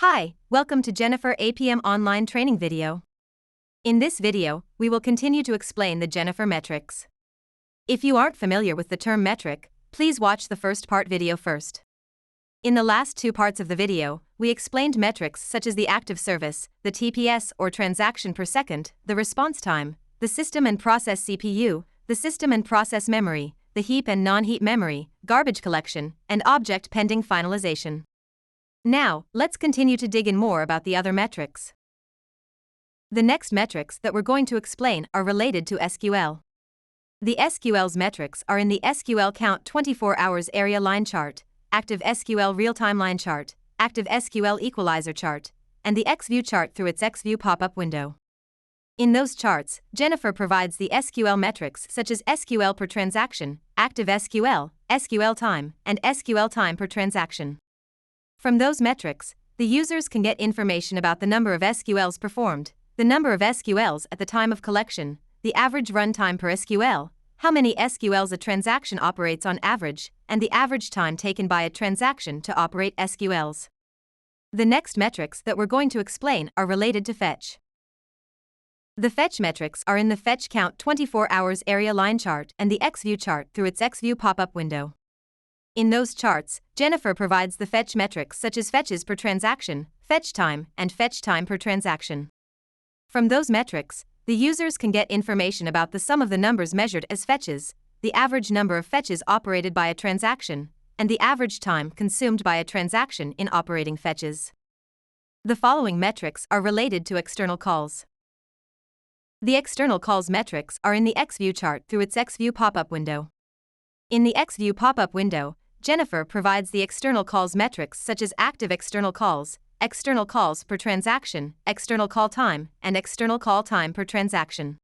Hi, welcome to Jennifer APM online training video. In this video, we will continue to explain the Jennifer metrics. If you aren't familiar with the term metric, please watch the first part video first. In the last two parts of the video, we explained metrics such as the active service, the TPS or transaction per second, the response time, the system and process CPU, the system and process memory, the heap and non-heap memory, garbage collection, and object pending finalization. Now, let's continue to dig in more about the other metrics. The next metrics that we're going to explain are related to SQL. The SQL's metrics are in the SQL Count 24 Hours Area Line Chart, Active SQL Real-Time Line Chart, Active SQL Equalizer Chart, and the XView chart through its XView pop-up window. In those charts, Jennifer provides the SQL metrics such as SQL per transaction, Active SQL, SQL time, and SQL time per transaction. From those metrics, the users can get information about the number of SQLs performed, the number of SQLs at the time of collection, the average runtime per SQL, how many SQLs a transaction operates on average, and the average time taken by a transaction to operate SQLs. The next metrics that we're going to explain are related to fetch. The fetch metrics are in the Fetch Count 24 Hours Area Line Chart and the XView chart through its XView pop-up window. In those charts, Jennifer provides the fetch metrics such as fetches per transaction, fetch time, and fetch time per transaction. From those metrics, the users can get information about the sum of the numbers measured as fetches, the average number of fetches operated by a transaction, and the average time consumed by a transaction in operating fetches. The following metrics are related to external calls. The external calls metrics are in the XView chart through its XView pop-up window. In the XView pop-up window, Jennifer provides the external calls metrics such as active external calls per transaction, external call time, and external call time per transaction.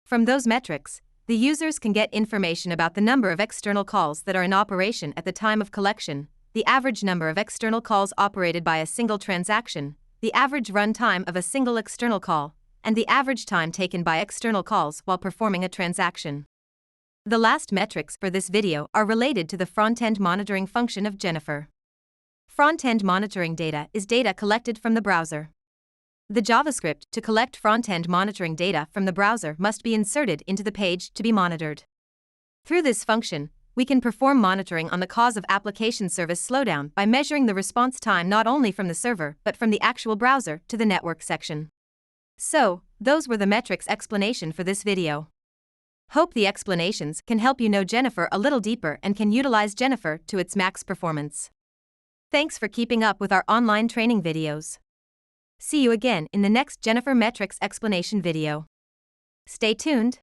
From those metrics, the users can get information about the number of external calls that are in operation at the time of collection, the average number of external calls operated by a single transaction, the average run time of a single external call, and the average time taken by external calls while performing a transaction. The last metrics for this video are related to the Frontend monitoring function of Jennifer. Frontend monitoring data is data collected from the browser. The JavaScript to collect frontend monitoring data from the browser must be inserted into the page to be monitored. Through this function, we can perform monitoring on the cause of application service slowdown by measuring the response time not only from the server but from the actual browser to the network section. So, those were the metrics explanation for this video. Hope the explanations can help you know Jennifer a little deeper and can utilize Jennifer to its max performance. Thanks for keeping up with our online training videos. See you again in the next Jennifer metrics explanation video. Stay tuned.